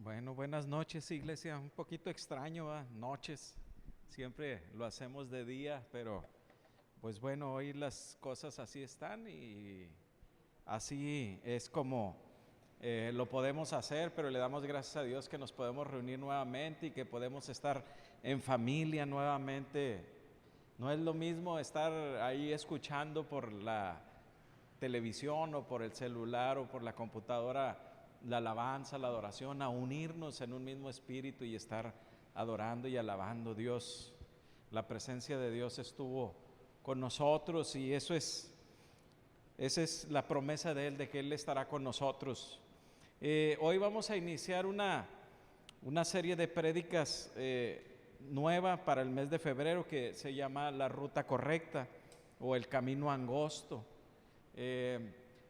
Bueno, buenas noches, iglesia. Un poquito extraño, ¿va? Noches. Siempre lo hacemos de día, pero pues bueno, hoy las cosas así están y así es como lo podemos hacer, pero le damos gracias a Dios que nos podemos reunir nuevamente y que podemos estar en familia nuevamente. No es lo mismo estar ahí escuchando por la televisión o por el celular o por la computadora la alabanza, la adoración, a unirnos en un mismo espíritu y estar adorando y alabando a Dios. La presencia de Dios estuvo con nosotros y esa es la promesa de Él, de que Él estará con nosotros. Hoy vamos a iniciar una serie de prédicas nueva para el mes de febrero que se llama La Ruta Correcta o El Camino Angosto.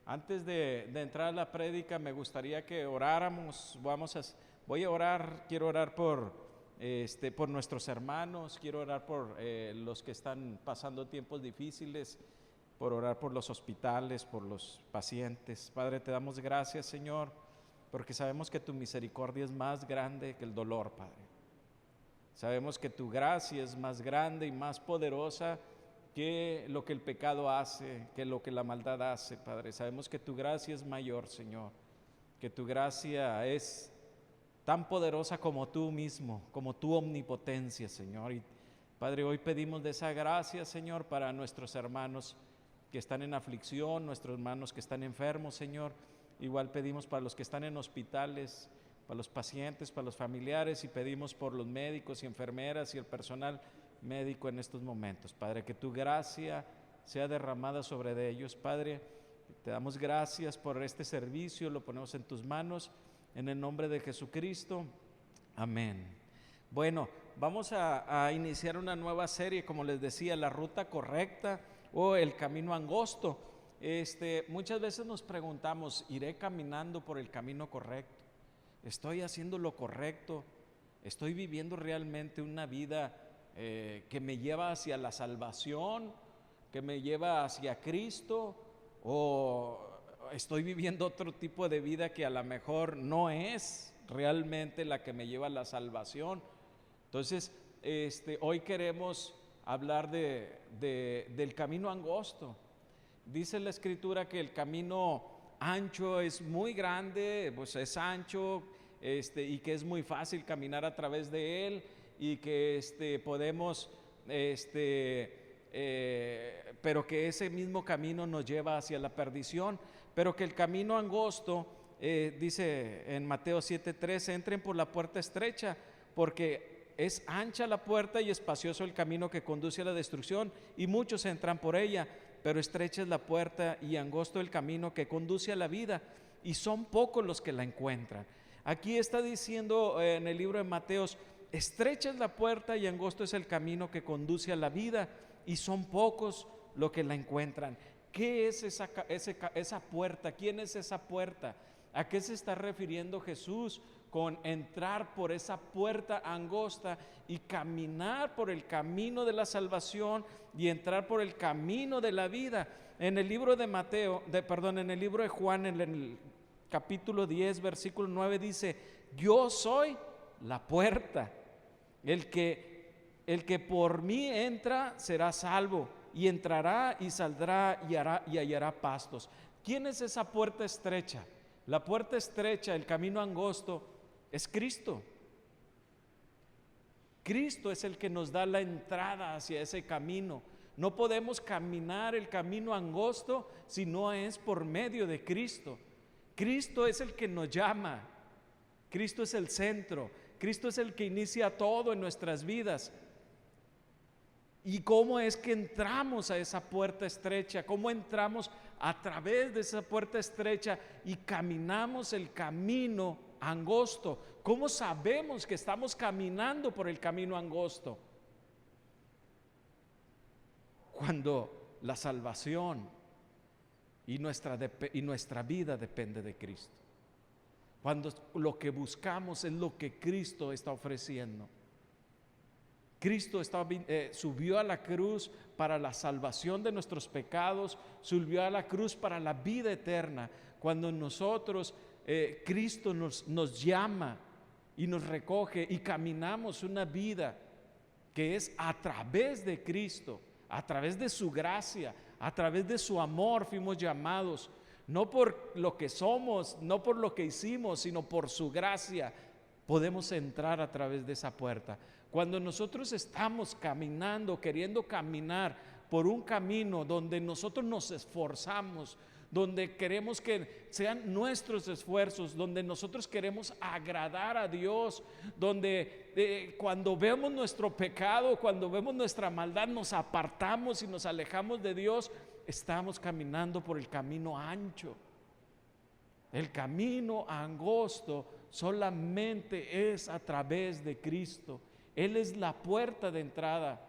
Antes de entrar a la prédica me gustaría que oráramos. Voy a orar, quiero orar por nuestros hermanos, quiero orar por los que están pasando tiempos difíciles, por orar por los hospitales, por los pacientes. Padre, te damos gracias, Señor, porque sabemos que tu misericordia es más grande que el dolor, Padre. Sabemos que tu gracia es más grande y más poderosa que lo que el pecado hace, que lo que la maldad hace, Padre. Sabemos que tu gracia es mayor, Señor, que tu gracia es tan poderosa como tú mismo, como tu omnipotencia, Señor. Y Padre, hoy pedimos de esa gracia, Señor, para nuestros hermanos que están en aflicción, nuestros hermanos que están enfermos, Señor. Igual pedimos para los que están en hospitales, para los pacientes, para los familiares, y pedimos por los médicos y enfermeras y el personal médico en estos momentos, Padre, que tu gracia sea derramada sobre de ellos, Padre. Te damos gracias por este servicio, lo ponemos en tus manos, en el nombre de Jesucristo, amén. Bueno, vamos a iniciar una nueva serie, como les decía, La Ruta Correcta o El Camino Angosto. Muchas veces nos preguntamos, ¿iré caminando por el camino correcto? ¿Estoy haciendo lo correcto? ¿Estoy viviendo realmente una vida que me lleva hacia la salvación, que me lleva hacia Cristo, o estoy viviendo otro tipo de vida que a lo mejor no es realmente la que me lleva a la salvación? Entonces, hoy queremos hablar del camino angosto. Dice la Escritura que el camino ancho es muy grande, pues es ancho, y que es muy fácil caminar a través de él, y que podemos, pero que ese mismo camino nos lleva hacia la perdición, pero que el camino angosto, dice en Mateo 7:3, entren por la puerta estrecha, porque es ancha la puerta y espacioso el camino que conduce a la destrucción, y muchos entran por ella, pero estrecha es la puerta y angosto el camino que conduce a la vida, y son pocos los que la encuentran. Aquí está diciendo en el libro de Mateos, estrecha es la puerta y angosto es el camino que conduce a la vida, y son pocos los que la encuentran. ¿Qué es esa puerta? ¿Quién es esa puerta? ¿A qué se está refiriendo Jesús con entrar por esa puerta angosta y caminar por el camino de la salvación y entrar por el camino de la vida? En el libro de en el libro de Juan, en el capítulo 10, versículo 9 dice, yo soy la puerta. El que por mí entra será salvo, y entrará y saldrá y hallará pastos. ¿Quién es esa puerta estrecha? La puerta estrecha, el camino angosto, es Cristo. Cristo es el que nos da la entrada hacia ese camino. No podemos caminar el camino angosto si no es por medio de Cristo. Cristo es el que nos llama. Cristo es el centro. Cristo es el que inicia todo en nuestras vidas. ¿Y cómo es que entramos a esa puerta estrecha? ¿Cómo entramos a través de esa puerta estrecha y caminamos el camino angosto? ¿Cómo sabemos que estamos caminando por el camino angosto? Cuando la salvación y nuestra vida depende de Cristo. Cuando lo que buscamos es lo que Cristo está ofreciendo. Cristo subió a la cruz para la salvación de nuestros pecados, subió a la cruz para la vida eterna. Cuando nosotros, Cristo nos llama y nos recoge y caminamos una vida que es a través de Cristo, a través de su gracia, a través de su amor fuimos llamados, no por lo que somos, no por lo que hicimos, sino por su gracia podemos entrar a través de esa puerta. Cuando nosotros estamos caminando, queriendo caminar por un camino donde nosotros nos esforzamos, donde queremos que sean nuestros esfuerzos, donde nosotros queremos agradar a Dios, donde cuando vemos nuestro pecado, cuando vemos nuestra maldad, nos apartamos y nos alejamos de Dios, estamos caminando por el camino ancho. El camino angosto solamente es a través de Cristo. Él es la puerta de entrada.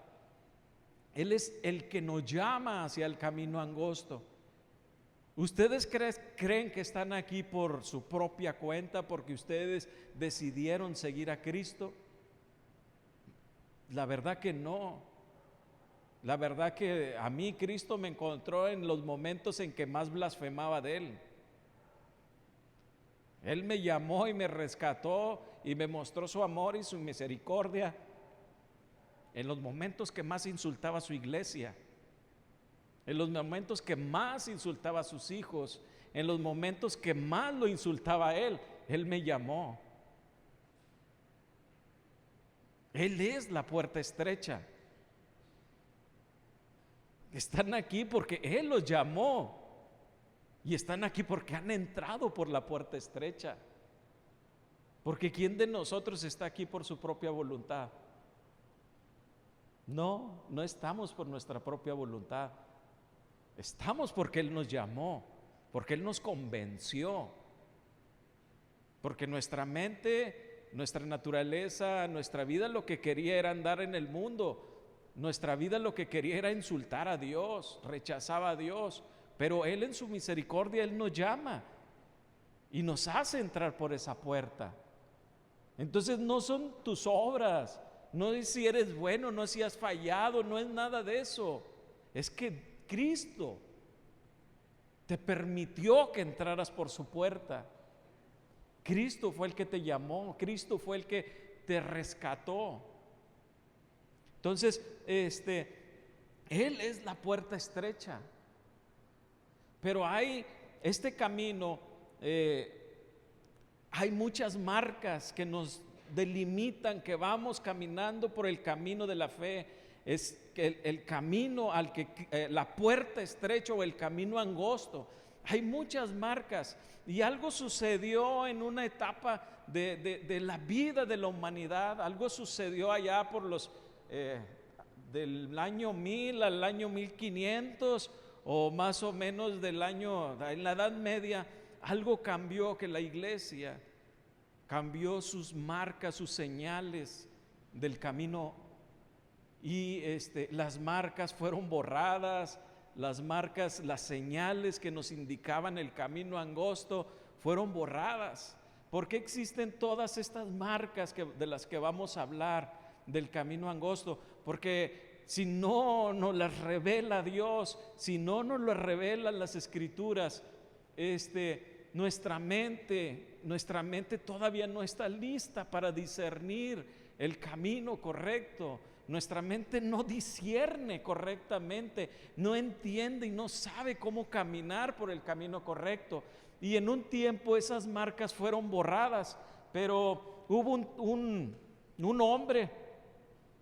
Él es el que nos llama hacia el camino angosto. ¿Ustedes creen que están aquí por su propia cuenta, porque ustedes decidieron seguir a Cristo? La verdad que no. La verdad que a mí Cristo me encontró en los momentos en que más blasfemaba de Él. Él me llamó y me rescató y me mostró su amor y su misericordia en los momentos que más insultaba a su iglesia, en los momentos que más insultaba a sus hijos, en los momentos que más lo insultaba a Él. Él me llamó. Él es la puerta estrecha. Están aquí porque Él los llamó. Y están aquí porque han entrado por la puerta estrecha. Porque ¿quién de nosotros está aquí por su propia voluntad? No, no estamos por nuestra propia voluntad. Estamos porque Él nos llamó, porque Él nos convenció. Porque nuestra mente, nuestra naturaleza, nuestra vida lo que quería era andar en el mundo. Nuestra vida lo que quería era insultar a Dios, rechazaba a Dios. Pero Él en su misericordia, Él nos llama y nos hace entrar por esa puerta. Entonces no son tus obras, no es si eres bueno, no es si has fallado, no es nada de eso. Es que Cristo te permitió que entraras por su puerta. Cristo fue el que te llamó, Cristo fue el que te rescató. Entonces, Él es la puerta estrecha. Pero hay este camino, hay muchas marcas que nos delimitan que vamos caminando por el camino de la fe. Es el camino al que la puerta estrecha o el camino angosto. Hay muchas marcas y algo sucedió en una etapa de la vida de la humanidad. Algo sucedió allá por los del año 1000 al año 1500 o más o menos del año en la Edad Media. Algo cambió, que la iglesia cambió sus marcas, sus señales del camino. Y las marcas fueron borradas, las marcas, las señales que nos indicaban el camino angosto fueron borradas. ¿Por qué existen todas estas marcas de las que vamos a hablar del camino angosto? Porque si no nos las revela Dios, si no nos las revelan las Escrituras, nuestra mente todavía no está lista para discernir el camino correcto. Nuestra mente no discierne correctamente, no entiende y no sabe cómo caminar por el camino correcto. Y en un tiempo esas marcas fueron borradas, pero hubo un hombre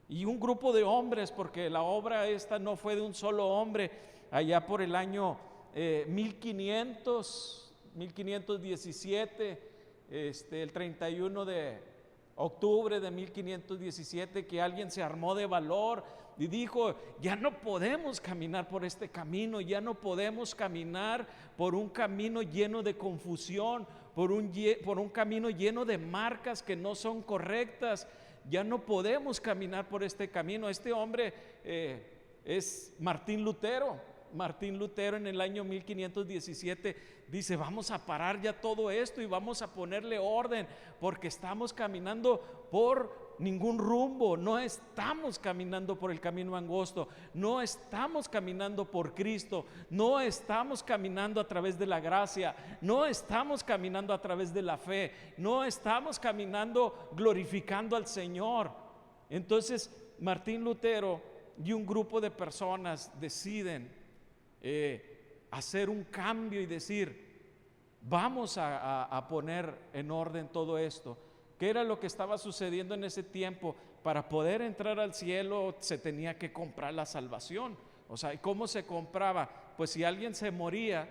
y un grupo de hombres, porque la obra esta no fue de un solo hombre, allá por el año 1517, el 31 de octubre de 1517, que alguien se armó de valor y dijo: ya no podemos caminar por este camino, ya no podemos caminar por un camino lleno de confusión, por un camino lleno de marcas que no son correctas. Ya no podemos caminar por este camino. Este hombre es Martín Lutero. Martín Lutero en el año 1517 dice: vamos a parar ya todo esto y vamos a ponerle orden, porque estamos caminando por ningún rumbo, no estamos caminando por el camino angosto, no estamos caminando por Cristo, no estamos caminando a través de la gracia, no estamos caminando a través de la fe, no estamos caminando glorificando al Señor. Entonces Martín Lutero y un grupo de personas deciden hacer un cambio y decir: vamos a poner en orden todo esto. ¿Qué era lo que estaba sucediendo en ese tiempo? Para poder entrar al cielo se tenía que comprar la salvación. O sea, ¿cómo se compraba? Pues si alguien se moría,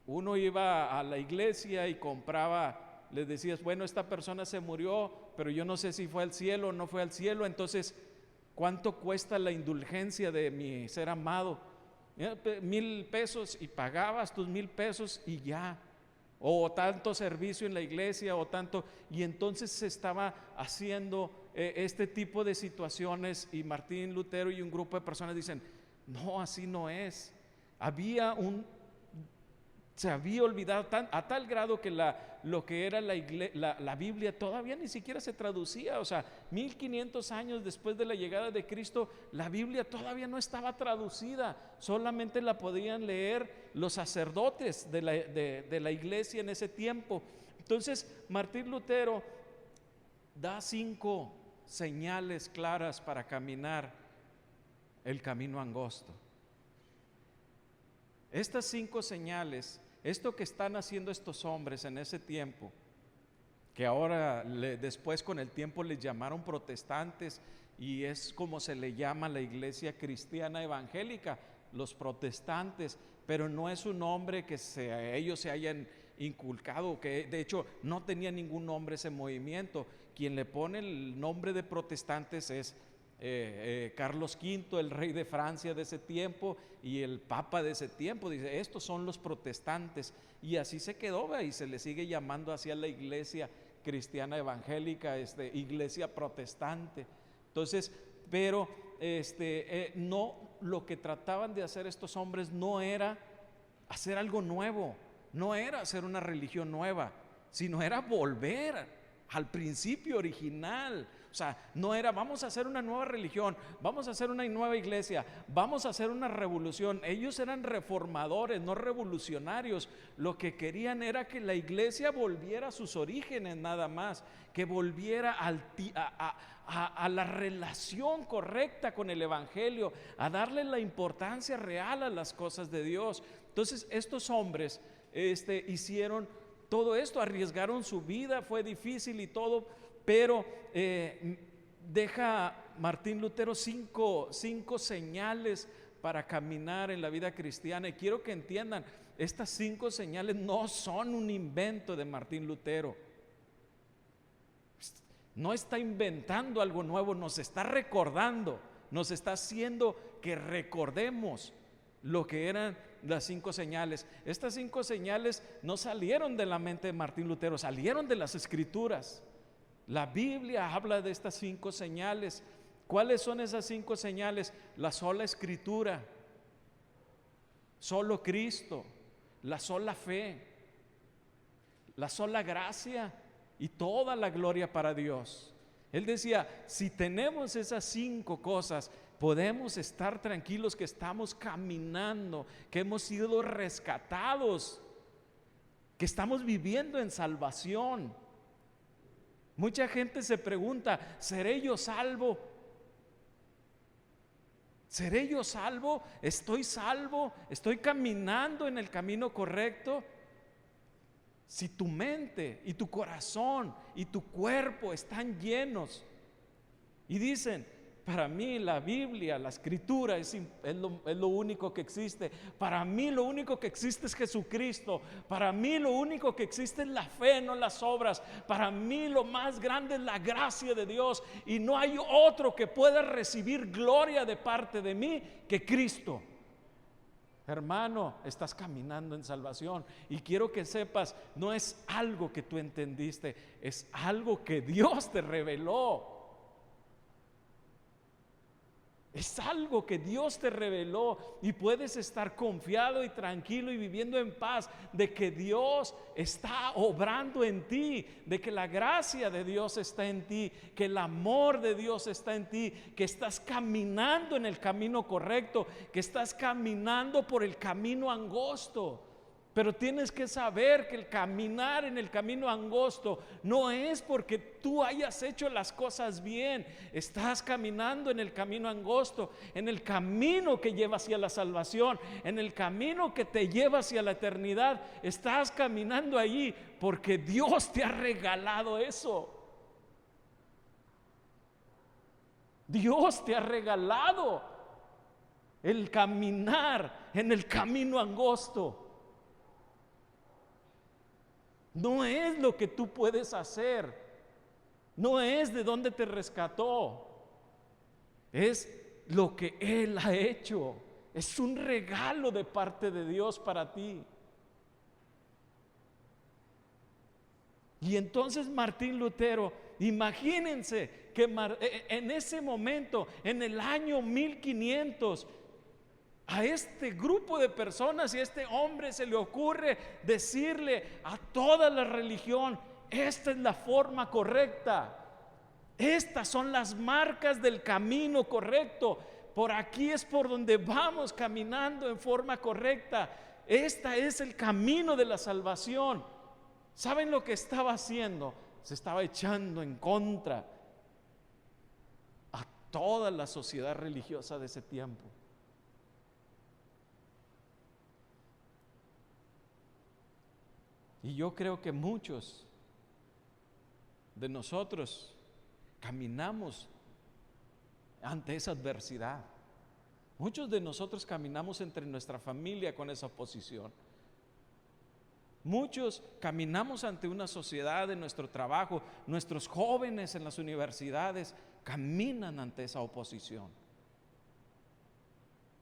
uno iba a la iglesia y compraba, les decías: bueno, esta persona se murió, pero yo no sé si fue al cielo o no fue al cielo, entonces ¿cuánto cuesta la indulgencia de mi ser amado? 1,000 pesos, y pagabas tus 1,000 pesos y ya. O tanto servicio en la iglesia, o tanto, y entonces se estaba haciendo este tipo de situaciones, y Martín Lutero y un grupo de personas dicen: no, así no es. Se había olvidado a tal grado que lo que era la Biblia todavía ni siquiera se traducía. O sea, 1500 años después de la llegada de Cristo, la Biblia todavía no estaba traducida, solamente la podían leer los sacerdotes de la iglesia en ese tiempo. Entonces Martín Lutero da 5 señales claras para caminar el camino angosto. Estas 5 señales, esto que están haciendo estos hombres en ese tiempo, que ahora después con el tiempo les llamaron protestantes, y es como se le llama a la iglesia cristiana evangélica, los protestantes, pero no es un nombre que ellos se hayan inculcado, que de hecho no tenía ningún nombre ese movimiento. Quien le pone el nombre de protestantes es Carlos V, el rey de Francia de ese tiempo, y el papa de ese tiempo. Dice: estos son los protestantes, y así se quedó, y se le sigue llamando hacia la iglesia cristiana evangélica, iglesia protestante. Entonces, pero no, lo que trataban de hacer estos hombres no era hacer algo nuevo, no era hacer una religión nueva, sino era volver al principio original. O sea, no era: vamos a hacer una nueva religión, vamos a hacer una nueva iglesia, vamos a hacer una revolución. Ellos eran reformadores, no revolucionarios. Lo que querían era que la iglesia volviera a sus orígenes, nada más, que volviera a la relación correcta con el evangelio, a darle la importancia real a las cosas de Dios. Entonces estos hombres hicieron todo esto, arriesgaron su vida, fue difícil y todo, pero deja Martín Lutero cinco señales para caminar en la vida cristiana. Y quiero que entiendan, estas 5 señales no son un invento de Martín Lutero. No está inventando algo nuevo, nos está recordando, nos está haciendo que recordemos lo que eran las 5 señales. Estas 5 señales no salieron de la mente de Martín Lutero, salieron de las Escrituras. La Biblia habla de estas 5 señales. ¿Cuáles son esas 5 señales? La sola Escritura, solo Cristo, la sola fe, la sola gracia y toda la gloria para Dios. Él decía: si tenemos esas 5 cosas, podemos estar tranquilos que estamos caminando, que hemos sido rescatados, que estamos viviendo en salvación. Mucha gente se pregunta: ¿seré yo salvo? ¿Seré yo salvo? ¿Estoy salvo? ¿Estoy caminando en el camino correcto? Si tu mente y tu corazón y tu cuerpo están llenos y dicen: para mí la Biblia, la Escritura es lo único que existe, para mí lo único que existe es Jesucristo, para mí lo único que existe es la fe, no las obras, para mí lo más grande es la gracia de Dios, y no hay otro que pueda recibir gloria de parte de mí que Cristo. Hermano, estás caminando en salvación, y quiero que sepas, no es algo que tú entendiste, es algo que Dios te reveló. Es algo que Dios te reveló y puedes estar confiado y tranquilo y viviendo en paz de que Dios está obrando en ti, de que la gracia de Dios está en ti, que el amor de Dios está en ti, que estás caminando en el camino correcto, que estás caminando por el camino angosto. Pero tienes que saber que el caminar en el camino angosto no es porque tú hayas hecho las cosas bien. Estás caminando en el camino angosto, en el camino que lleva hacia la salvación, en el camino que te lleva hacia la eternidad. Estás caminando allí porque Dios te ha regalado eso. Dios te ha regalado el caminar en el camino angosto. No es lo que tú puedes hacer, no es de dónde te rescató, es lo que Él ha hecho. Es un regalo de parte de Dios para ti. Y entonces Martín Lutero, imagínense que en ese momento, en el año 1500, a este grupo de personas y a este hombre se le ocurre decirle a toda la religión: esta es la forma correcta, estas son las marcas del camino correcto, por aquí es por donde vamos caminando en forma correcta, este es el camino de la salvación. ¿Saben lo que estaba haciendo? Se estaba echando en contra a toda la sociedad religiosa de ese tiempo. Y yo creo que muchos de nosotros caminamos ante esa adversidad. Muchos de nosotros caminamos entre nuestra familia con esa oposición. Muchos caminamos ante una sociedad en nuestro trabajo. Nuestros jóvenes en las universidades caminan ante esa oposición.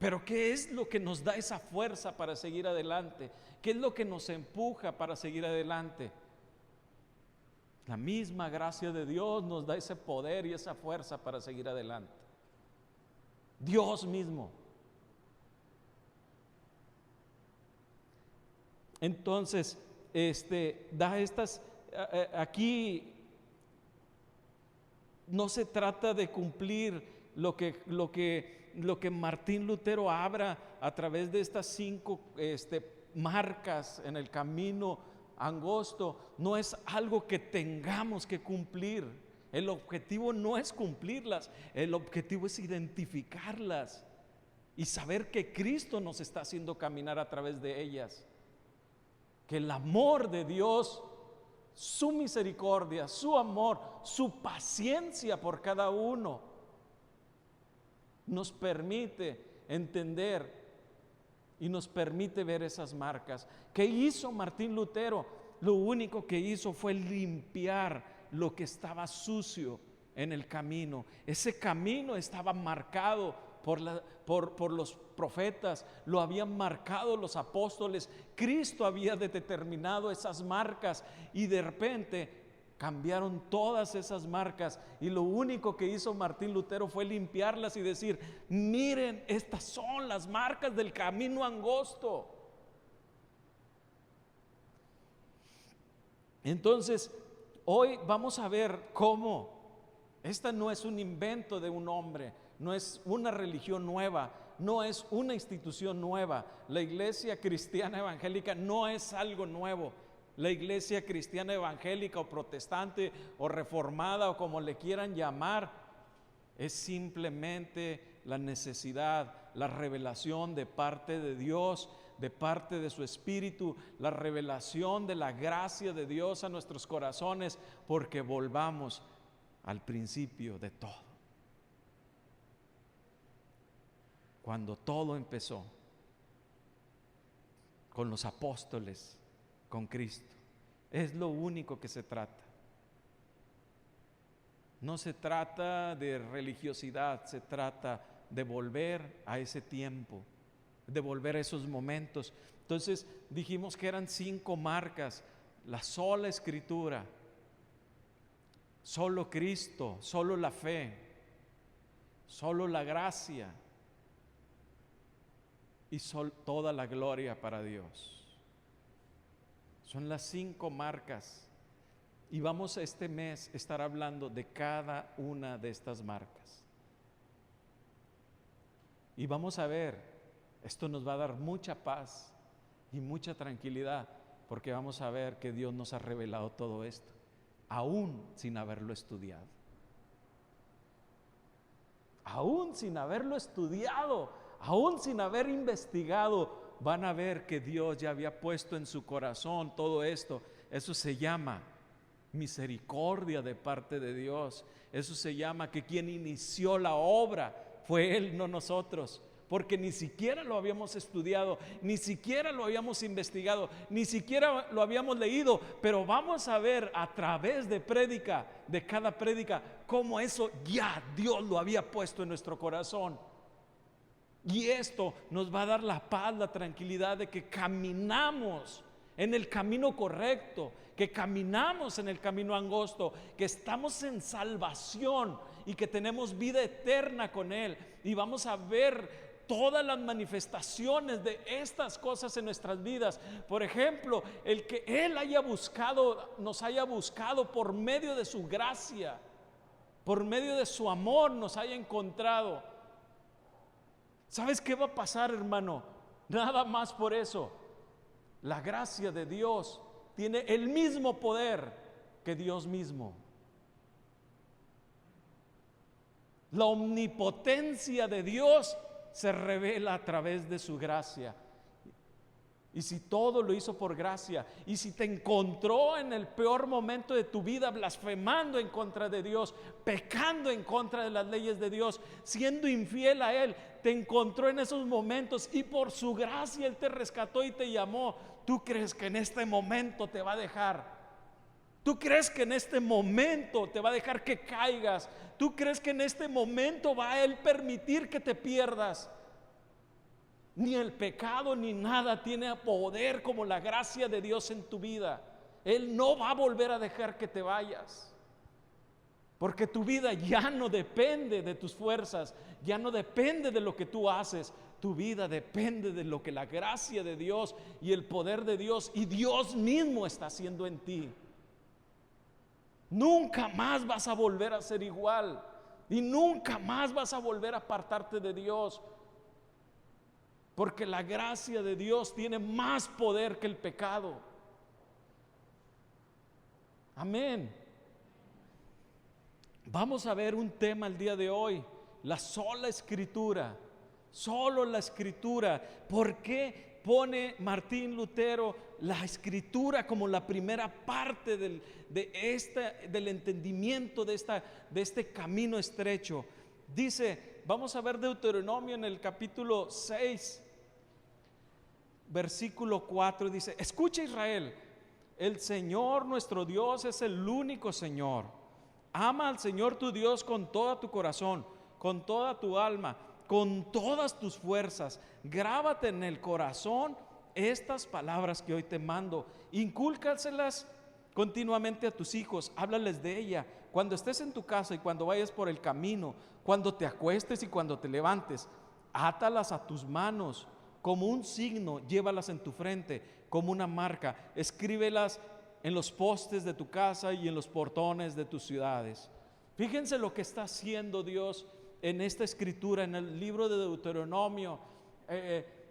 Pero ¿qué es lo que nos da esa fuerza para seguir adelante? ¿Qué es lo que nos empuja para seguir adelante? La misma gracia de Dios nos da ese poder y esa fuerza para seguir adelante. Dios mismo. Entonces, da estas, aquí no se trata de cumplir lo que Martín Lutero habla a través de estas 5 marcas en el camino angosto. No es algo que tengamos que cumplir. El objetivo no es cumplirlas, el objetivo es identificarlas y saber que Cristo nos está haciendo caminar a través de ellas. Que el amor de Dios, su misericordia, su amor, su paciencia por cada uno nos permite entender y nos permite ver esas marcas. ¿Qué hizo Martín Lutero? Lo único que hizo fue limpiar lo que estaba sucio en el camino. Ese camino estaba marcado por los profetas, lo habían marcado los apóstoles. Cristo había determinado esas marcas y de repente cambiaron todas esas marcas, y lo único que hizo Martín Lutero fue limpiarlas y decir: miren, estas son las marcas del camino angosto. Entonces, hoy vamos a ver cómo esta no es un invento de un hombre, no es una religión nueva, no es una institución nueva. La iglesia cristiana evangélica no es algo nuevo. La iglesia cristiana evangélica o protestante o reformada o como le quieran llamar, es simplemente la necesidad, la revelación de parte de Dios, de parte de su Espíritu, la revelación de la gracia de Dios a nuestros corazones, porque volvamos al principio de todo. Cuando todo empezó con los apóstoles, con Cristo. Es lo único que se trata. No se trata de religiosidad, se trata de volver a ese tiempo, de volver a esos momentos. Entonces dijimos que eran 5 marcas: la sola Escritura, solo Cristo, solo la fe, solo la gracia y toda la gloria para Dios. Son las 5 marcas y vamos este mes a estar hablando de cada una de estas marcas. Y vamos a ver, esto nos va a dar mucha paz y mucha tranquilidad, porque vamos a ver que Dios nos ha revelado todo esto, aún sin haberlo estudiado. Aún sin haberlo estudiado, aún sin haber investigado, van a ver que Dios ya había puesto en su corazón todo esto. Eso se llama misericordia de parte de Dios. Eso se llama que quien inició la obra fue Él, no nosotros, porque ni siquiera lo habíamos estudiado, ni siquiera lo habíamos investigado, ni siquiera lo habíamos leído, pero vamos a ver a través de cada prédica, cómo eso ya Dios lo había puesto en nuestro corazón. Y esto nos va a dar la paz, la tranquilidad de que caminamos en el camino correcto, que caminamos en el camino angosto, que estamos en salvación y que tenemos vida eterna con Él. Y vamos a ver todas las manifestaciones de estas cosas en nuestras vidas. Por ejemplo, el que Él nos haya buscado por medio de su gracia, por medio de su amor nos haya encontrado. ¿Sabes qué va a pasar, hermano? Nada más por eso. La gracia de Dios tiene el mismo poder que Dios mismo. La omnipotencia de Dios se revela a través de su gracia. Y si todo lo hizo por gracia, y si te encontró en el peor momento de tu vida blasfemando en contra de Dios, pecando en contra de las leyes de Dios, siendo infiel a Él, te encontró en esos momentos y por su gracia Él te rescató y te llamó. ¿Tú crees que en este momento te va a dejar? ¿Tú crees que en este momento te va a dejar que caigas? ¿Tú crees que en este momento va a Él permitir que te pierdas? Ni el pecado ni nada tiene poder como la gracia de Dios en tu vida. Él no va a volver a dejar que te vayas, porque tu vida ya no depende de tus fuerzas, ya no depende de lo que tú haces. Tu vida depende de lo que la gracia de Dios y el poder de Dios y Dios mismo está haciendo en ti. Nunca más vas a volver a ser igual y nunca más vas a volver a apartarte de Dios, porque la gracia de Dios tiene más poder que el pecado. Amén. Vamos a ver un tema el día de hoy: la sola escritura. Solo la escritura. ¿Por qué pone Martín Lutero la escritura como la primera parte del entendimiento de este camino estrecho? Dice, vamos a ver Deuteronomio en el capítulo 6, versículo 4, dice: escucha, Israel, el Señor nuestro Dios es el único Señor. Ama al Señor tu Dios con todo tu corazón, con toda tu alma, con todas tus fuerzas. Grábate en el corazón estas palabras que hoy te mando, incúlcaselas continuamente a tus hijos, háblales de ella cuando estés en tu casa y cuando vayas por el camino, cuando te acuestes y cuando te levantes. Átalas a tus manos como un signo, llévalas en tu frente como una marca, escríbelas en los postes de tu casa y en los portones de tus ciudades. Fíjense lo que está haciendo Dios en esta escritura, en el libro de Deuteronomio.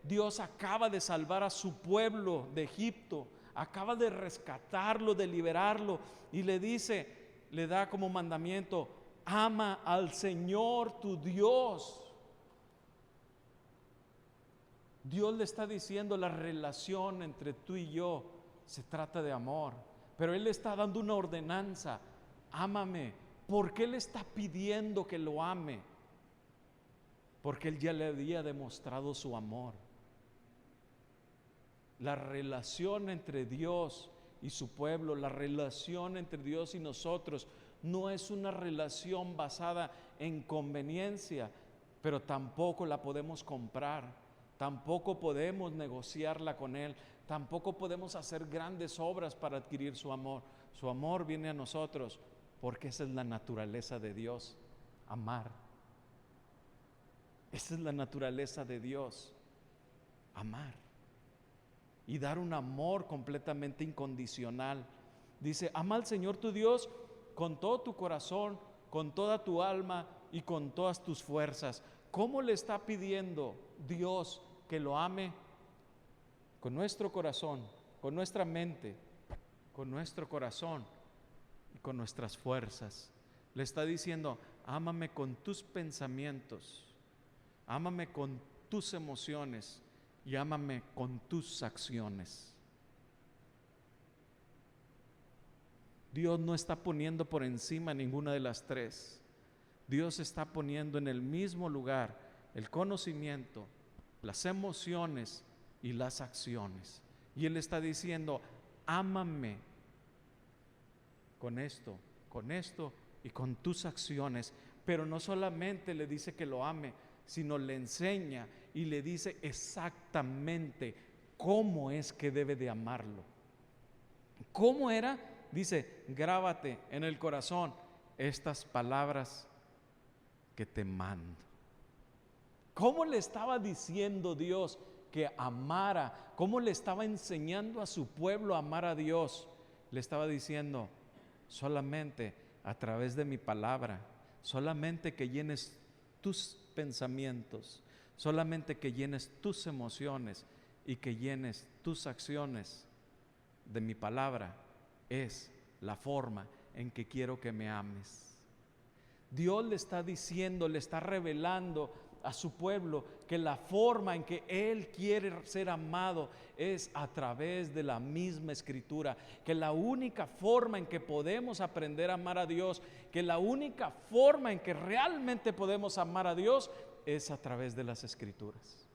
Dios acaba de salvar a su pueblo de Egipto, acaba de rescatarlo, de liberarlo, y le dice, le da como mandamiento: ama al Señor tu Dios. Dios le está diciendo, la relación entre tú y yo se trata de amor, pero Él le está dando una ordenanza: ámame. ¿Por qué le está pidiendo que lo ame? Porque Él ya le había demostrado su amor. La relación entre Dios y su pueblo, la relación entre Dios y nosotros, no es una relación basada en conveniencia, pero tampoco la podemos comprar, tampoco podemos negociarla con Él, tampoco podemos hacer grandes obras para adquirir su amor. Su amor viene a nosotros porque esa es la naturaleza de Dios: amar. Esa es la naturaleza de Dios, amar y dar un amor completamente incondicional. Dice, ama al Señor tu Dios con todo tu corazón, con toda tu alma y con todas tus fuerzas. ¿Cómo le está pidiendo Dios que lo ame? Con nuestro corazón, con nuestra mente, con nuestro corazón y con nuestras fuerzas. Le está diciendo, ámame con tus pensamientos, ámame con tus emociones y ámame con tus acciones. Dios no está poniendo por encima ninguna de las tres. Dios está poniendo en el mismo lugar el conocimiento, las emociones y las acciones. Y Él está diciendo, ámame con esto y con tus acciones. Pero no solamente le dice que lo ame, sino le enseña y le dice exactamente cómo es que debe de amarlo. ¿Cómo era? Dice, grábate en el corazón estas palabras que te mando. ¿Cómo le estaba diciendo Dios que amara? ¿Cómo le estaba enseñando a su pueblo a amar a Dios? Le estaba diciendo, solamente a través de mi palabra, solamente que llenes tus pensamientos, solamente que llenes tus emociones y que llenes tus acciones de mi palabra, es la forma en que quiero que me ames. Dios le está diciendo, le está revelando a su pueblo que la forma en que Él quiere ser amado es a través de la misma Escritura, que la única forma en que podemos aprender a amar a Dios, que la única forma en que realmente podemos amar a Dios es a través de las Escrituras.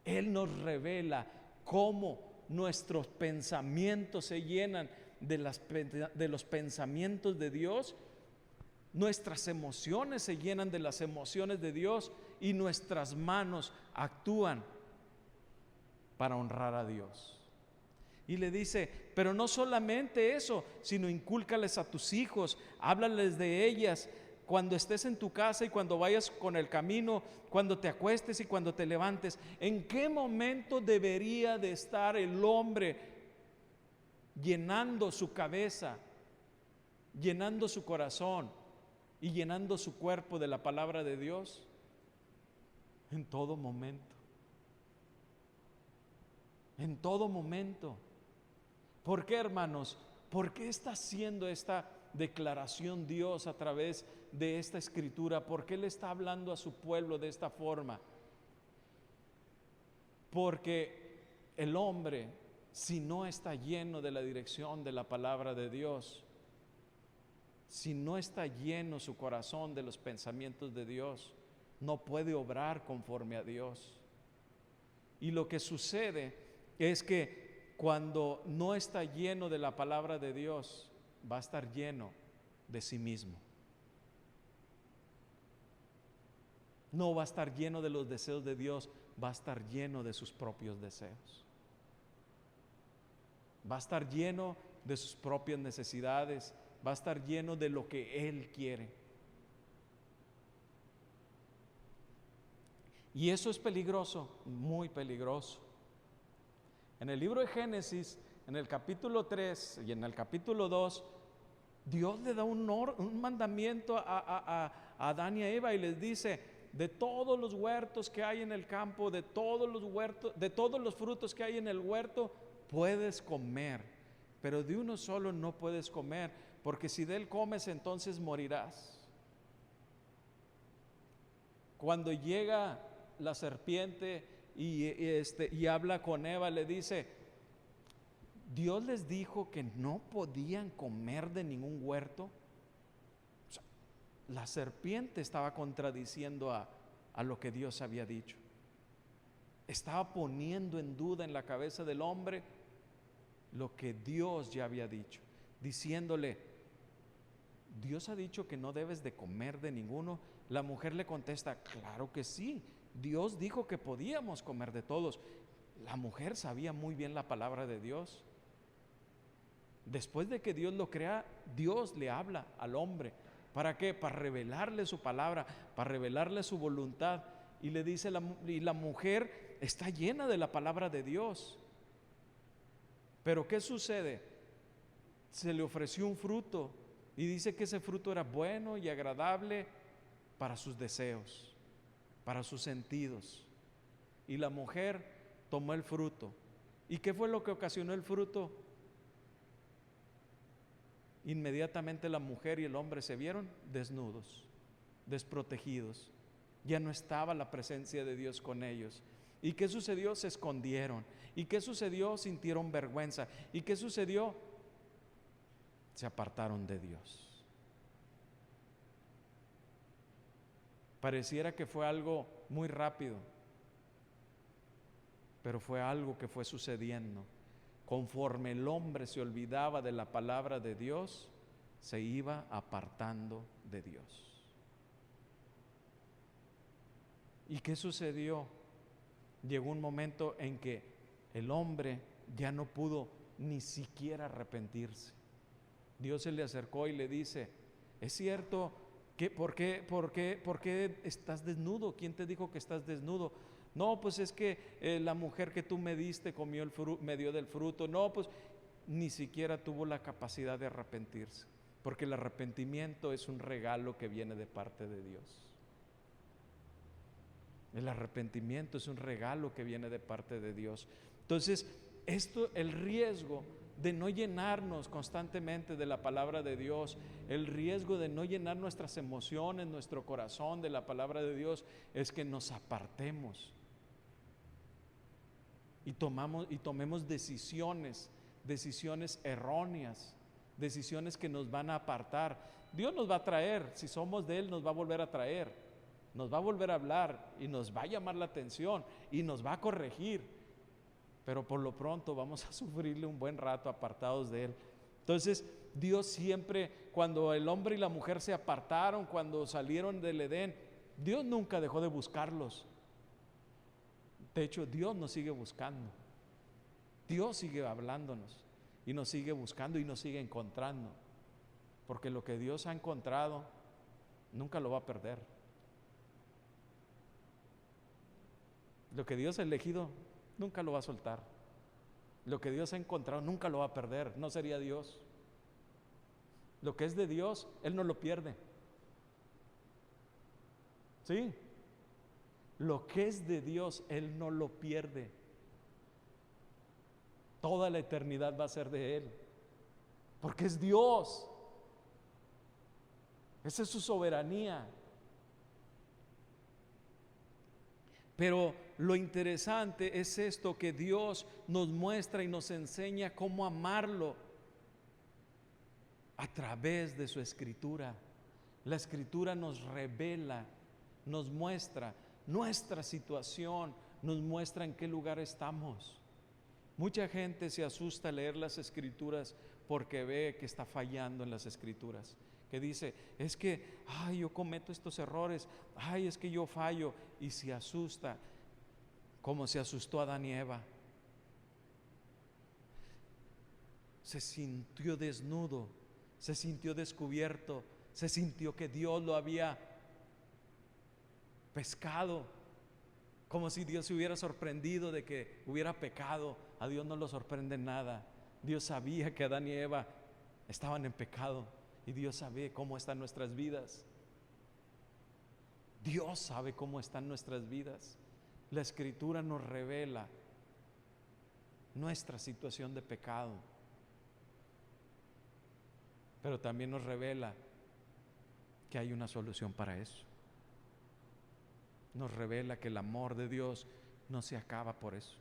Él nos revela cómo nuestros pensamientos se llenan de los pensamientos de Dios, nuestras emociones se llenan de las emociones de Dios y nuestras manos actúan para honrar a Dios. Y le dice, pero no solamente eso, sino incúlcales a tus hijos, háblales de ellas cuando estés en tu casa y cuando vayas con el camino, cuando te acuestes y cuando te levantes. ¿En qué momento debería de estar el hombre llenando su cabeza, llenando su corazón y llenando su cuerpo de la palabra de Dios? En todo momento. En todo momento. ¿Por qué, hermanos? ¿Por qué está haciendo esta declaración Dios a través de esta escritura? ¿Por qué le está hablando a su pueblo de esta forma? Porque el hombre, si no está lleno de la dirección de la palabra de Dios, si no está lleno su corazón de los pensamientos de Dios, no puede obrar conforme a Dios. Y lo que sucede es que cuando no está lleno de la palabra de Dios, va a estar lleno de sí mismo. No va a estar lleno de los deseos de Dios, va a estar lleno de sus propios deseos. Va a estar lleno de sus propias necesidades, va a estar lleno de lo que Él quiere. Y eso es peligroso, muy peligroso. En el libro de Génesis, en el capítulo 3 y en el capítulo 2, Dios le da un mandamiento a Adán y a Eva y les dice, de todos los huertos que hay en el campo, de todos los frutos que hay en el huerto, puedes comer, pero de uno solo no puedes comer, porque si de él comes, entonces morirás. Cuando llega la serpiente y habla con Eva, le dice, Dios les dijo que no podían comer de ningún huerto. O sea, la serpiente estaba contradiciendo a lo que Dios había dicho. Estaba poniendo en duda en la cabeza del hombre lo que Dios ya había dicho, diciéndole, Dios ha dicho que no debes de comer de ninguno. La mujer le contesta, claro que sí, Dios dijo que podíamos comer de todos. La mujer sabía muy bien la palabra de Dios. Después de que Dios lo crea, Dios le habla al hombre. ¿Para qué? Para revelarle su palabra, para revelarle su voluntad. y le dice y la mujer está llena de la palabra de Dios. Pero ¿qué sucede? Se le ofreció un fruto y dice que ese fruto era bueno y agradable para sus deseos, para sus sentidos. Y la mujer tomó el fruto. ¿Y qué fue lo que ocasionó el fruto? Inmediatamente la mujer y el hombre se vieron desnudos, desprotegidos. Ya no estaba la presencia de Dios con ellos. ¿Y qué sucedió? Se escondieron. ¿Y qué sucedió? Sintieron vergüenza. ¿Y qué sucedió? Se apartaron de Dios. Pareciera que fue algo muy rápido, pero fue algo que fue sucediendo. Conforme el hombre se olvidaba de la palabra de Dios, se iba apartando de Dios. ¿Y qué sucedió? Llegó un momento en que el hombre ya no pudo ni siquiera arrepentirse. Dios se le acercó y le dice: ¿es cierto que por qué estás desnudo? ¿Quién te dijo que estás desnudo? No, pues es que la mujer que tú me diste me dio del fruto. No, pues ni siquiera tuvo la capacidad de arrepentirse, porque el arrepentimiento es un regalo que viene de parte de Dios. El arrepentimiento es un regalo que viene de parte de Dios. Entonces, el riesgo de no llenarnos constantemente de la palabra de Dios, el riesgo de no llenar nuestras emociones, nuestro corazón de la palabra de Dios, es que nos apartemos y tomemos decisiones erróneas, decisiones que nos van a apartar. Dios nos va a traer, si somos de Él, nos va a volver a traer, nos va a volver a hablar y nos va a llamar la atención y nos va a corregir, pero por lo pronto vamos a sufrirle un buen rato apartados de Él. Entonces, Dios siempre, cuando el hombre y la mujer se apartaron, cuando salieron del Edén, Dios nunca dejó de buscarlos. De hecho, Dios nos sigue buscando. Dios sigue hablándonos y nos sigue buscando y nos sigue encontrando, porque lo que Dios ha encontrado nunca lo va a perder. Lo que Dios ha elegido nunca lo va a soltar. Lo que Dios ha encontrado nunca lo va a perder. No sería Dios. Lo que es de Dios, Él no lo pierde. ¿Sí? Lo que es de Dios, Él no lo pierde. Toda la eternidad va a ser de Él, porque es Dios. Esa es su soberanía. Pero lo interesante es esto, que Dios nos muestra y nos enseña cómo amarlo a través de su Escritura. La Escritura nos revela, nos muestra nuestra situación, nos muestra en qué lugar estamos. Mucha gente se asusta al leer las Escrituras porque ve que está fallando en las Escrituras, que dice: es que yo cometo estos errores, es que yo fallo, y se asusta, como se asustó Adán y Eva. Se sintió desnudo, se sintió descubierto, se sintió que Dios lo había pescado, como si Dios se hubiera sorprendido de que hubiera pecado. A Dios no lo sorprende nada. Dios sabía que Adán y Eva estaban en pecado, y Dios sabe cómo están nuestras vidas. Dios sabe cómo están nuestras vidas. La Escritura nos revela nuestra situación de pecado, pero también nos revela que hay una solución para eso. Nos revela que el amor de Dios no se acaba por eso.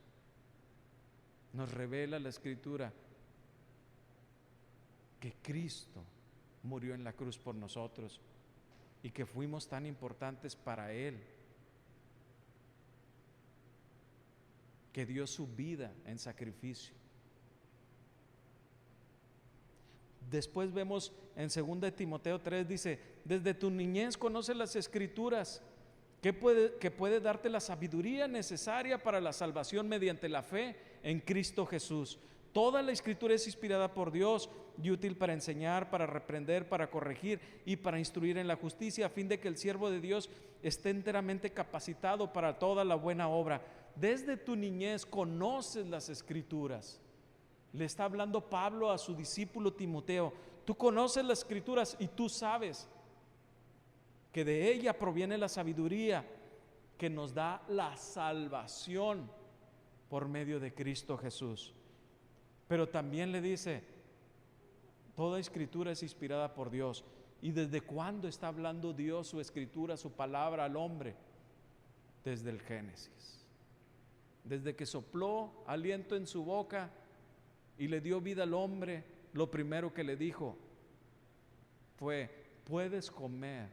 Nos revela la Escritura que Cristo murió en la cruz por nosotros y que fuimos tan importantes para Él, que dio su vida en sacrificio. Después vemos en 2 Timoteo 3, dice: desde tu niñez conoces las Escrituras, que puede darte la sabiduría necesaria para la salvación mediante la fe en Cristo Jesús. Toda la Escritura es inspirada por Dios y útil para enseñar, para reprender, para corregir y para instruir en la justicia, a fin de que el siervo de Dios esté enteramente capacitado para toda la buena obra. Desde tu niñez conoces las Escrituras. Le está hablando Pablo a su discípulo Timoteo. Tú conoces las Escrituras y tú sabes que de ella proviene la sabiduría que nos da la salvación por medio de Cristo Jesús. Pero también le dice, toda Escritura es inspirada por Dios. ¿Y desde cuándo está hablando Dios su Escritura, su palabra al hombre? Desde el Génesis. Desde que sopló aliento en su boca y le dio vida al hombre, lo primero que le dijo fue: puedes comer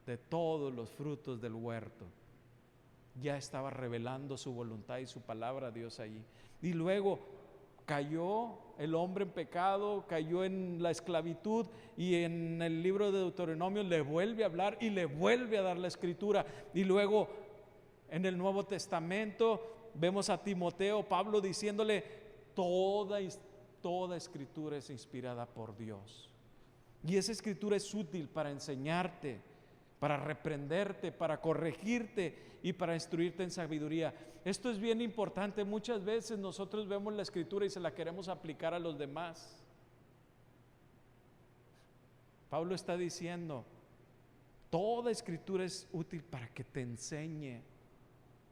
de todos los frutos del huerto. Ya estaba revelando su voluntad y su palabra a Dios allí. Y luego cayó el hombre en pecado, cayó en la esclavitud, y en el libro de Deuteronomio le vuelve a hablar y le vuelve a dar la Escritura. Y luego en el Nuevo Testamento vemos a Timoteo, Pablo diciéndole: toda Escritura es inspirada por Dios. Y esa Escritura es útil para enseñarte, para reprenderte, para corregirte y para instruirte en sabiduría. Esto es bien importante. Muchas veces nosotros vemos la Escritura y se la queremos aplicar a los demás. Pablo está diciendo: toda Escritura es útil para que te enseñe,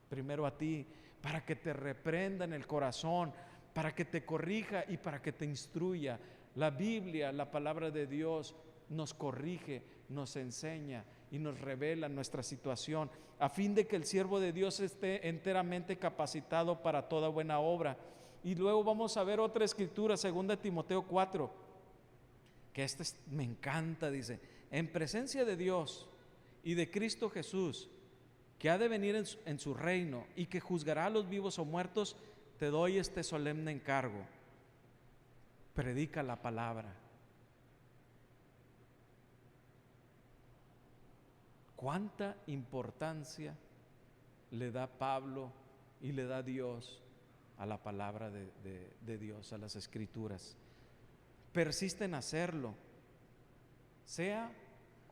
primero a ti, para que te reprenda en el corazón, para que te corrija y para que te instruya. La Biblia, la palabra de Dios, nos corrige, nos enseña y nos revela nuestra situación, a fin de que el siervo de Dios esté enteramente capacitado para toda buena obra. Y luego vamos a ver otra escritura, 2 Timoteo 4, que me encanta. Dice: en presencia de Dios y de Cristo Jesús, que ha de venir en su reino y que juzgará a los vivos o muertos, te doy este solemne encargo: predica la palabra. ¿Cuánta importancia le da Pablo y le da Dios a la palabra de Dios, a las Escrituras? Persiste en hacerlo, sea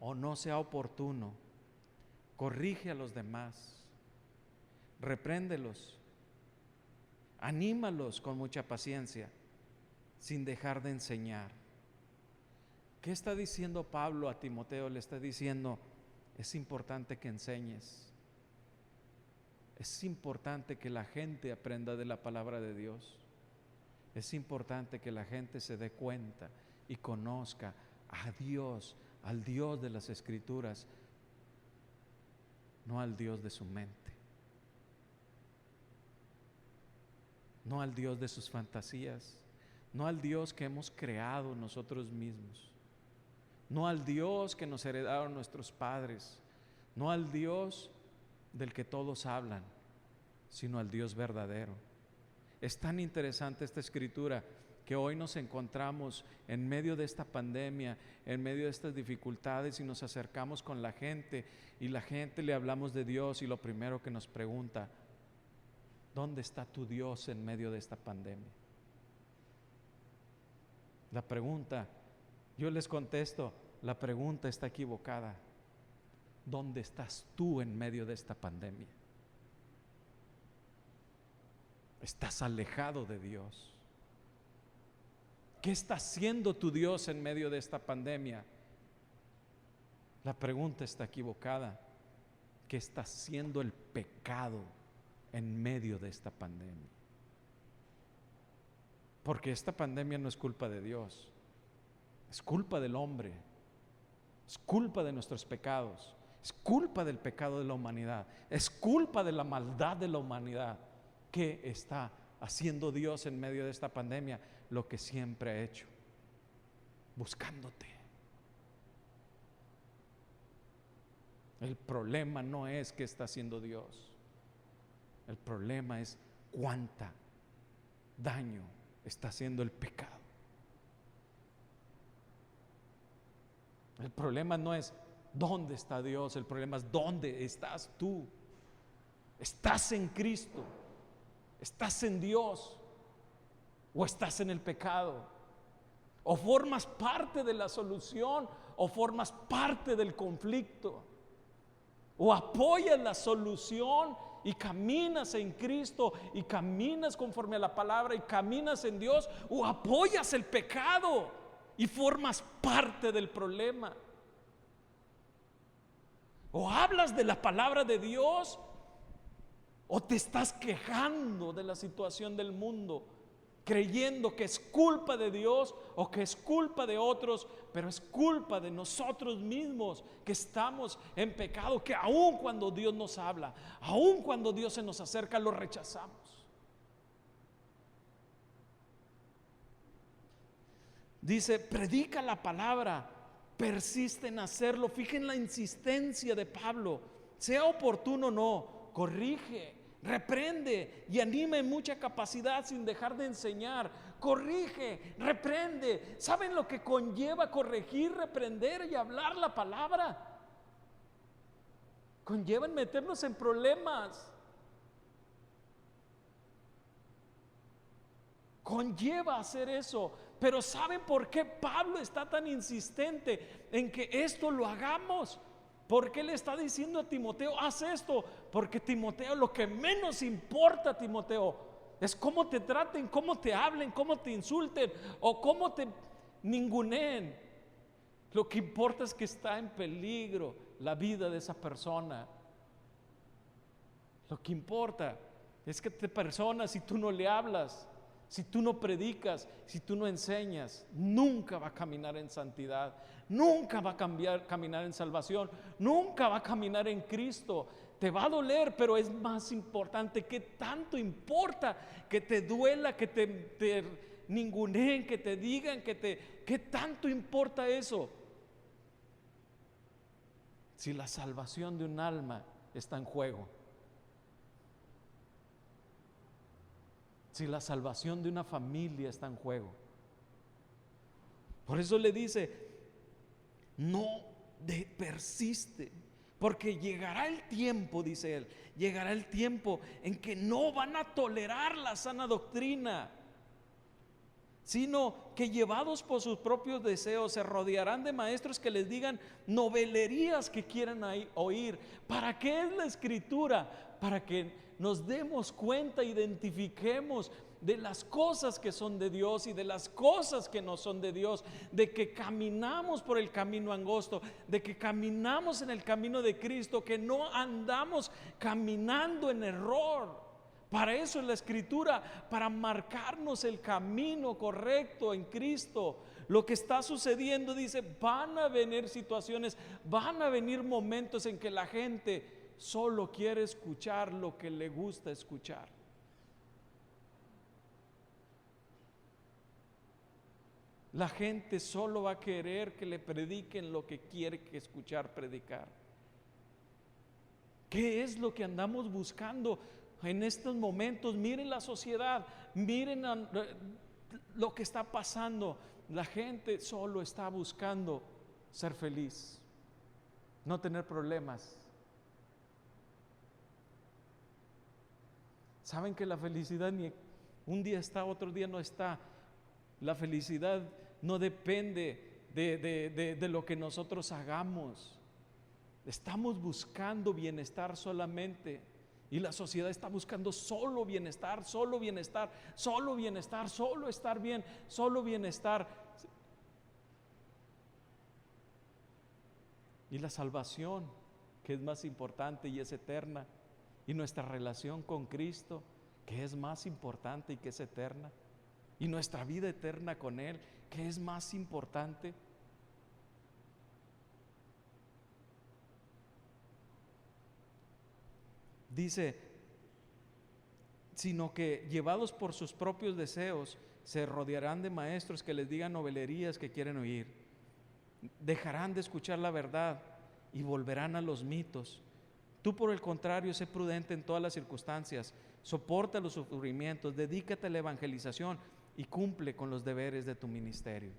o no sea oportuno. Corrige a los demás, repréndelos, anímalos con mucha paciencia, sin dejar de enseñar. ¿Qué está diciendo Pablo a Timoteo? Le está diciendo: es importante que enseñes. Es importante que la gente aprenda de la palabra de Dios. Es importante que la gente se dé cuenta y conozca a Dios, al Dios de las Escrituras, no al Dios de su mente, no al Dios de sus fantasías, no al Dios que hemos creado nosotros mismos, no al Dios que nos heredaron nuestros padres, no al Dios del que todos hablan, sino al Dios verdadero. Es tan interesante esta escritura que hoy nos encontramos en medio de esta pandemia, en medio de estas dificultades, y nos acercamos con la gente y la gente le hablamos de Dios, y lo primero que nos pregunta: ¿dónde está tu Dios en medio de esta pandemia? La pregunta, yo les contesto, la pregunta está equivocada. ¿Dónde estás tú en medio de esta pandemia? Estás alejado de Dios. ¿Qué está haciendo tu Dios en medio de esta pandemia? La pregunta está equivocada. ¿Qué está haciendo el pecado en medio de esta pandemia? Porque esta pandemia no es culpa de Dios, es culpa del hombre, es culpa de nuestros pecados, es culpa del pecado de la humanidad, es culpa de la maldad de la humanidad. ¿Qué está haciendo Dios en medio de esta pandemia? Lo que siempre ha hecho: buscándote. El problema no es qué está haciendo Dios, el problema es cuánta daño está haciendo el pecado. El problema no es dónde está Dios, el problema es dónde estás tú. Estás en Cristo, estás en Dios. o estás en el pecado. O formas parte de la solución o formas parte del conflicto. O apoyas la solución y caminas en Cristo y caminas conforme a la palabra y caminas en Dios, o apoyas el pecado y formas parte del problema. O hablas de la palabra de Dios o te estás quejando de la situación del mundo, creyendo que es culpa de Dios o que es culpa de otros, pero es culpa de nosotros mismos que estamos en pecado, que aun cuando Dios nos habla, aun cuando Dios se nos acerca, lo rechazamos. Dice, predica la palabra, persiste en hacerlo. Fijen la insistencia de Pablo, sea oportuno o no, corrige, reprende y anima en mucha capacidad sin dejar de enseñar. Corrige, reprende. ¿Saben lo que conlleva corregir, reprender y hablar la palabra? Conllevan meternos en problemas. Conlleva hacer eso. Pero ¿saben por qué Pablo está tan insistente en que esto lo hagamos? ¿Por qué le está diciendo a Timoteo, haz esto? Porque Timoteo, lo que menos importa, Timoteo, es cómo te traten, cómo te hablen, cómo te insulten o cómo te ninguneen. Lo que importa es que está en peligro la vida de esa persona. Lo que importa es que esta persona, si tú no le hablas, si tú no predicas, si tú no enseñas, nunca va a caminar en santidad, nunca va a caminar en salvación, nunca va a caminar en Cristo. Te va a doler, pero es más importante. ¿Qué tanto importa que te duela, que te ninguneen, que te digan, qué tanto importa eso? Si la salvación de un alma está en juego, si la salvación de una familia está en juego. Por eso le dice, no persiste, porque llegará el tiempo, dice él, llegará el tiempo en que no van a tolerar la sana doctrina, sino que llevados por sus propios deseos se rodearán de maestros que les digan novelerías que quieran oír. ¿Para qué es la escritura? Para que nos demos cuenta, identifiquemos de las cosas que son de Dios y de las cosas que no son de Dios, de que caminamos por el camino angosto, de que caminamos en el camino de Cristo, que no andamos caminando en error. Para eso es la escritura, para marcarnos el camino correcto en Cristo. Lo que está sucediendo, dice, van a venir situaciones, van a venir momentos en que la gente solo quiere escuchar lo que le gusta escuchar. La gente solo va a querer que le prediquen lo que quiere que escuchar predicar. ¿Qué es lo que andamos buscando en estos momentos? Miren la sociedad, miren lo que está pasando. La gente solo está buscando ser feliz, no tener problemas. Saben que la felicidad ni un día está, otro día no está. La felicidad no depende de lo que nosotros hagamos. Estamos buscando bienestar solamente. Y la sociedad está buscando solo bienestar, solo bienestar, solo bienestar, solo estar bien, solo bienestar. Y la salvación, que es más importante y es eterna, y nuestra relación con Cristo, que es más importante y que es eterna, y nuestra vida eterna con Él, que es más importante. Dice, sino que llevados por sus propios deseos, se rodearán de maestros que les digan novelerías que quieren oír. Dejarán de escuchar la verdad y volverán a los mitos. Tú, por el contrario, sé prudente en todas las circunstancias, soporta los sufrimientos, dedícate a la evangelización y cumple con los deberes de tu ministerio.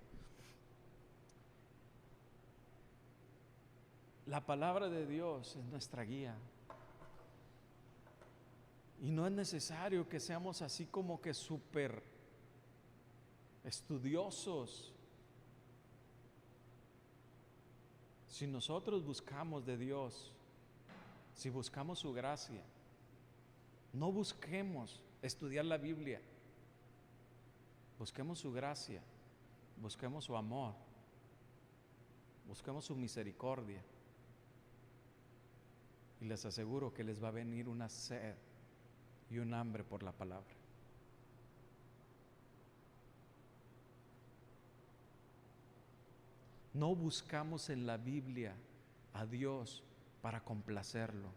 La palabra de Dios es nuestra guía. Y no es necesario que seamos así como que súper estudiosos. Si nosotros buscamos de Dios, si buscamos su gracia, no busquemos estudiar la Biblia, busquemos su gracia, busquemos su amor, busquemos su misericordia. Y les aseguro que les va a venir una sed y un hambre por la palabra. No buscamos en la Biblia a Dios para complacerlo,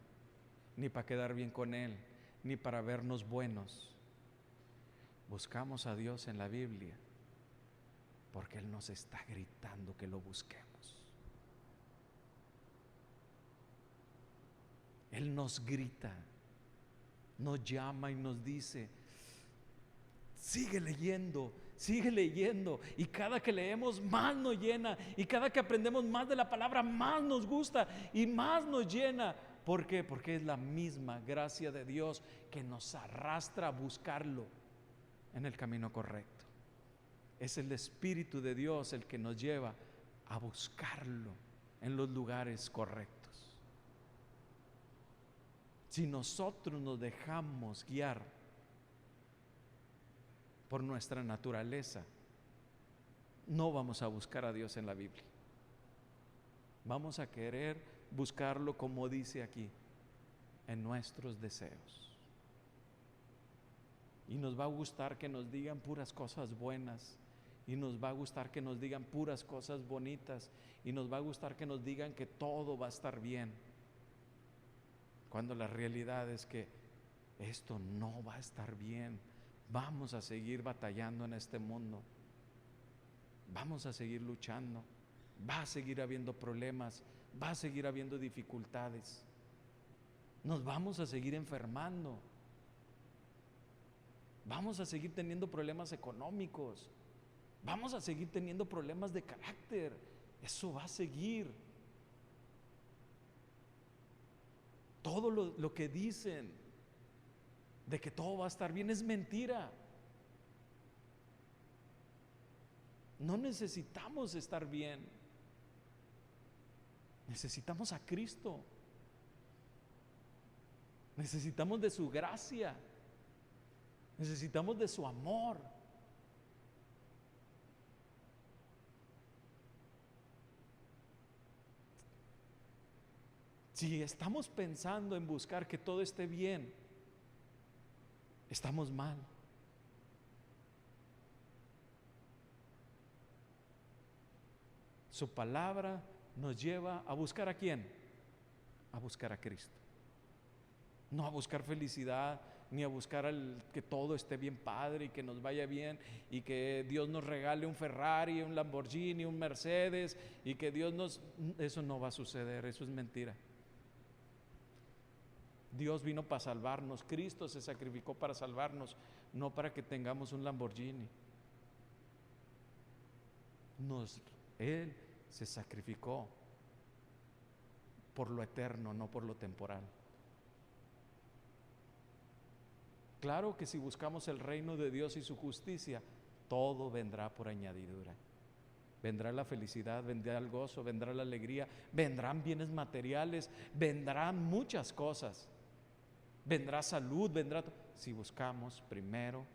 ni para quedar bien con Él, ni para vernos buenos. Buscamos a Dios en la Biblia porque Él nos está gritando que lo busquemos. Él nos grita, nos llama y nos dice: sigue leyendo, sigue leyendo. Y cada que leemos más nos llena, y cada que aprendemos más de la palabra más nos gusta y más nos llena. ¿Por qué? Porque es la misma gracia de Dios que nos arrastra a buscarlo en el camino correcto. Es el Espíritu de Dios el que nos lleva a buscarlo en los lugares correctos. Si nosotros nos dejamos guiar por nuestra naturaleza, no vamos a buscar a Dios en la Biblia. Vamos a querer buscarlo, como dice aquí, en nuestros deseos. Y nos va a gustar que nos digan puras cosas buenas, y nos va a gustar que nos digan puras cosas bonitas, y nos va a gustar que nos digan que todo va a estar bien, cuando la realidad es que esto no va a estar bien. Vamos a seguir batallando en este mundo, vamos a seguir luchando, va a seguir habiendo problemas, va a seguir habiendo dificultades, nos vamos a seguir enfermando, vamos a seguir teniendo problemas económicos, vamos a seguir teniendo problemas de carácter. Eso va a seguir. Todo lo que dicen de que todo va a estar bien es mentira. No necesitamos estar bien, necesitamos a Cristo, necesitamos de su gracia, necesitamos de su amor. Si estamos pensando en buscar que todo esté bien, estamos mal. Su palabra nos lleva a buscar ¿a quién? A buscar a Cristo. No a buscar felicidad, ni a buscar que todo esté bien padre y que nos vaya bien y que Dios nos regale un Ferrari, un Lamborghini, un Mercedes y que eso no va a suceder, eso es mentira. Dios vino para salvarnos, Cristo se sacrificó para salvarnos, no para que tengamos un Lamborghini. Él se sacrificó por lo eterno, no por lo temporal. Claro que si buscamos el reino de Dios y su justicia, todo vendrá por añadidura. Vendrá la felicidad, vendrá el gozo, vendrá la alegría, vendrán bienes materiales, vendrán muchas cosas. Vendrá salud, si buscamos primero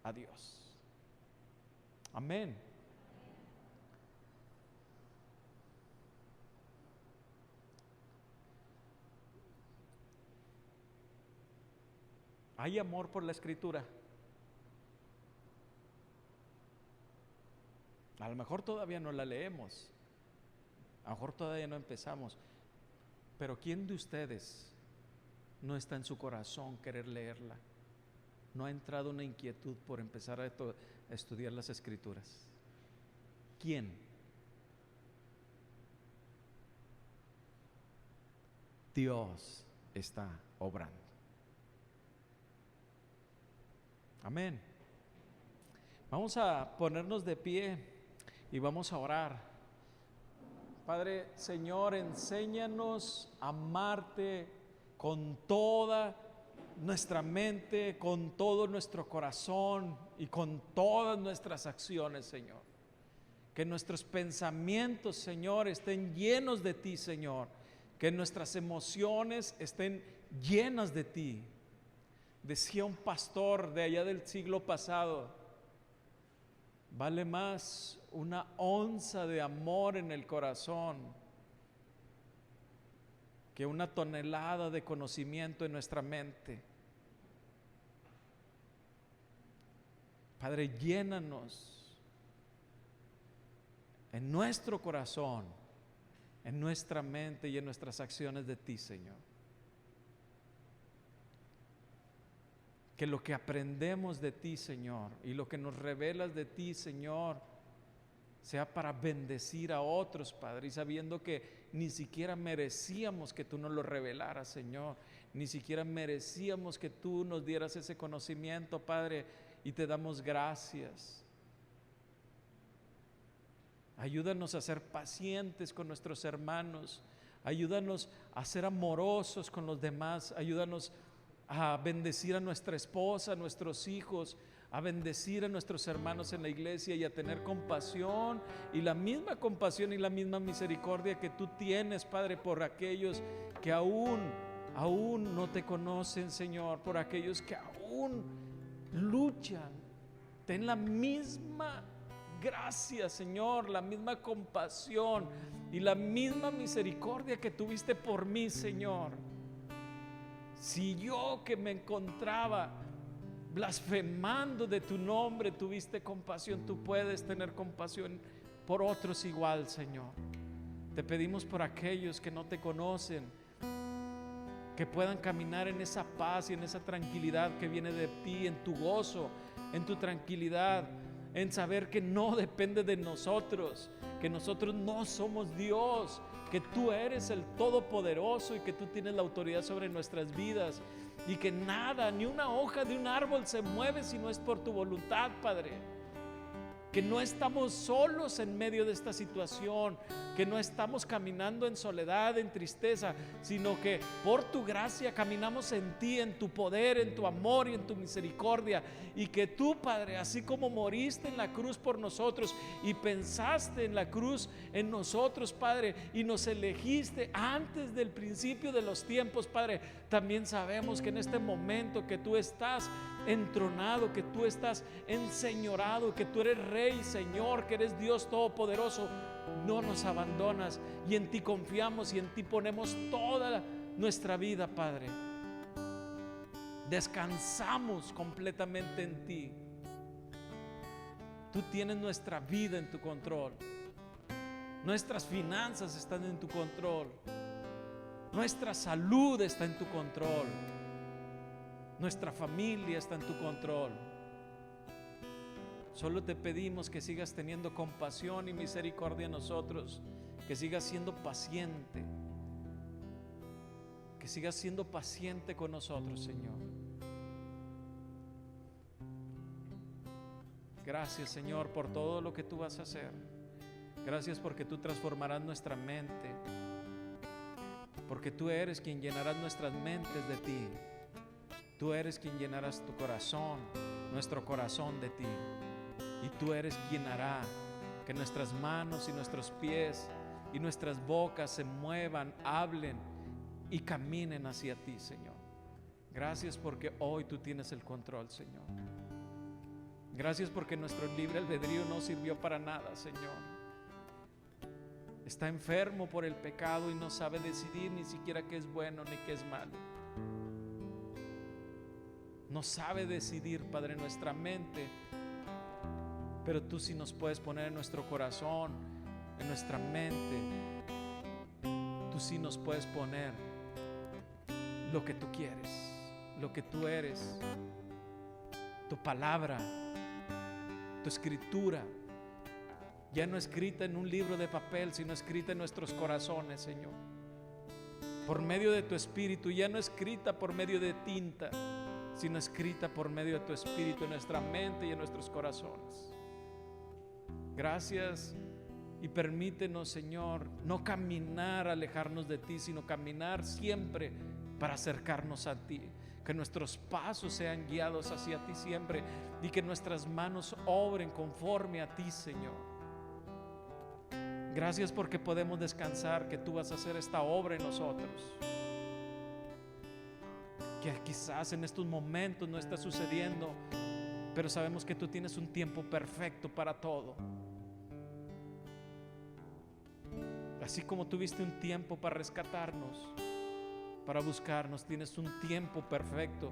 a Dios. Amén. ¿Hay amor por la Escritura? A lo mejor todavía no la leemos, a lo mejor todavía no empezamos, pero ¿quién de ustedes no está en su corazón querer leerla? ¿No ha entrado una inquietud por empezar a estudiar las Escrituras? ¿Quién? Dios está obrando. Amén. Vamos a ponernos de pie y vamos a orar. Padre, Señor, enséñanos a amarte con toda nuestra mente, con todo nuestro corazón y con todas nuestras acciones, Señor. Que nuestros pensamientos, Señor, estén llenos de ti, Señor. Que nuestras emociones estén llenas de ti. Decía un pastor de allá del siglo pasado: vale más una onza de amor en el corazón que una tonelada de conocimiento en nuestra mente. Padre, llénanos en nuestro corazón, en nuestra mente y en nuestras acciones de ti, Señor. Que lo que aprendemos de ti, Señor, y lo que nos revelas de ti, Señor, sea para bendecir a otros, Padre, y sabiendo que ni siquiera merecíamos que tú nos lo revelaras, Señor. Ni siquiera merecíamos que tú nos dieras ese conocimiento, Padre, y te damos gracias. Ayúdanos a ser pacientes con nuestros hermanos. Ayúdanos a ser amorosos con los demás. Ayúdanos a bendecir a nuestra esposa, a nuestros hijos, a bendecir a nuestros hermanos en la iglesia y a tener compasión y la misma compasión y la misma misericordia que tú tienes, Padre, por aquellos que aún no te conocen, Señor, por aquellos que aún luchan. Ten la misma gracia, Señor, la misma compasión y la misma misericordia que tuviste por mí, Señor. Si yo, que me encontraba blasfemando de tu nombre, tuviste compasión, tú puedes tener compasión por otros igual, Señor. Te pedimos por aquellos que no te conocen, que puedan caminar en esa paz y en esa tranquilidad que viene de ti, en tu gozo, en tu tranquilidad, en saber que no depende de nosotros, que nosotros no somos Dios, que tú eres el Todopoderoso y que tú tienes la autoridad sobre nuestras vidas, y que nada, ni una hoja de un árbol se mueve si no es por tu voluntad, Padre. Que no estamos solos en medio de esta situación, que no estamos caminando en soledad, en tristeza, sino que por tu gracia caminamos en ti, en tu poder, en tu amor y en tu misericordia. Y que tú, Padre, así como moriste en la cruz por nosotros y pensaste en la cruz en nosotros, Padre, y nos elegiste antes del principio de los tiempos, Padre, también sabemos que en este momento que tú estás entronado, que tú estás enseñorado, que tú eres Rey y Señor, que eres Dios Todopoderoso, no nos abandonas y en ti confiamos y en ti ponemos toda nuestra vida, Padre. Descansamos completamente en ti. Tú tienes nuestra vida en tu control. Nuestras finanzas están en tu control. Nuestra salud está en tu control. Nuestra familia está en tu control. Solo te pedimos que sigas teniendo compasión y misericordia en nosotros, que sigas siendo paciente, que sigas siendo paciente con nosotros, Señor. Gracias, Señor, por todo lo que tú vas a hacer. Gracias porque tú transformarás nuestra mente, porque tú eres quien llenarás nuestras mentes de ti. Tú eres quien llenarás tu corazón, nuestro corazón de ti. Y tú eres quien hará que nuestras manos y nuestros pies y nuestras bocas se muevan, hablen y caminen hacia ti, Señor. Gracias porque hoy tú tienes el control, Señor. Gracias porque nuestro libre albedrío no sirvió para nada, Señor. Está enfermo por el pecado y no sabe decidir ni siquiera qué es bueno ni qué es malo. No sabe decidir, Padre, nuestra mente, pero tú sí nos puedes poner en nuestro corazón, en nuestra mente. Tú sí nos puedes poner lo que tú quieres, lo que tú eres, tu palabra, tu escritura, ya no escrita en un libro de papel, sino escrita en nuestros corazones, Señor, por medio de tu Espíritu, ya no escrita por medio de tinta, sino escrita por medio de tu Espíritu en nuestra mente y en nuestros corazones. Gracias, y permítenos, Señor, no caminar, alejarnos de ti, sino caminar siempre para acercarnos a ti. Que nuestros pasos sean guiados hacia ti siempre y que nuestras manos obren conforme a ti, Señor. Gracias porque podemos descansar, que tú vas a hacer esta obra en nosotros. Que quizás en estos momentos no está sucediendo, pero sabemos que tú tienes un tiempo perfecto para todo. Así como tuviste un tiempo para rescatarnos, para buscarnos, tienes un tiempo perfecto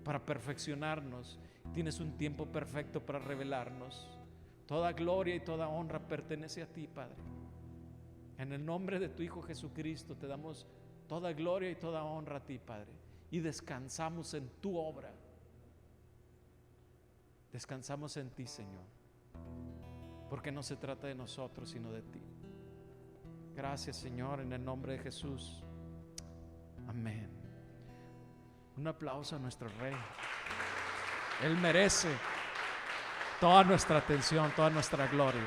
para perfeccionarnos, tienes un tiempo perfecto para revelarnos. Toda gloria y toda honra pertenece a ti, Padre. En el nombre de tu Hijo Jesucristo te damos toda gloria y toda honra a ti, Padre, y descansamos en tu obra. Descansamos en ti, Señor, porque no se trata de nosotros sino de ti. Gracias, Señor, en el nombre de Jesús. Amén. Un aplauso a nuestro Rey. Él merece toda nuestra atención, toda nuestra gloria.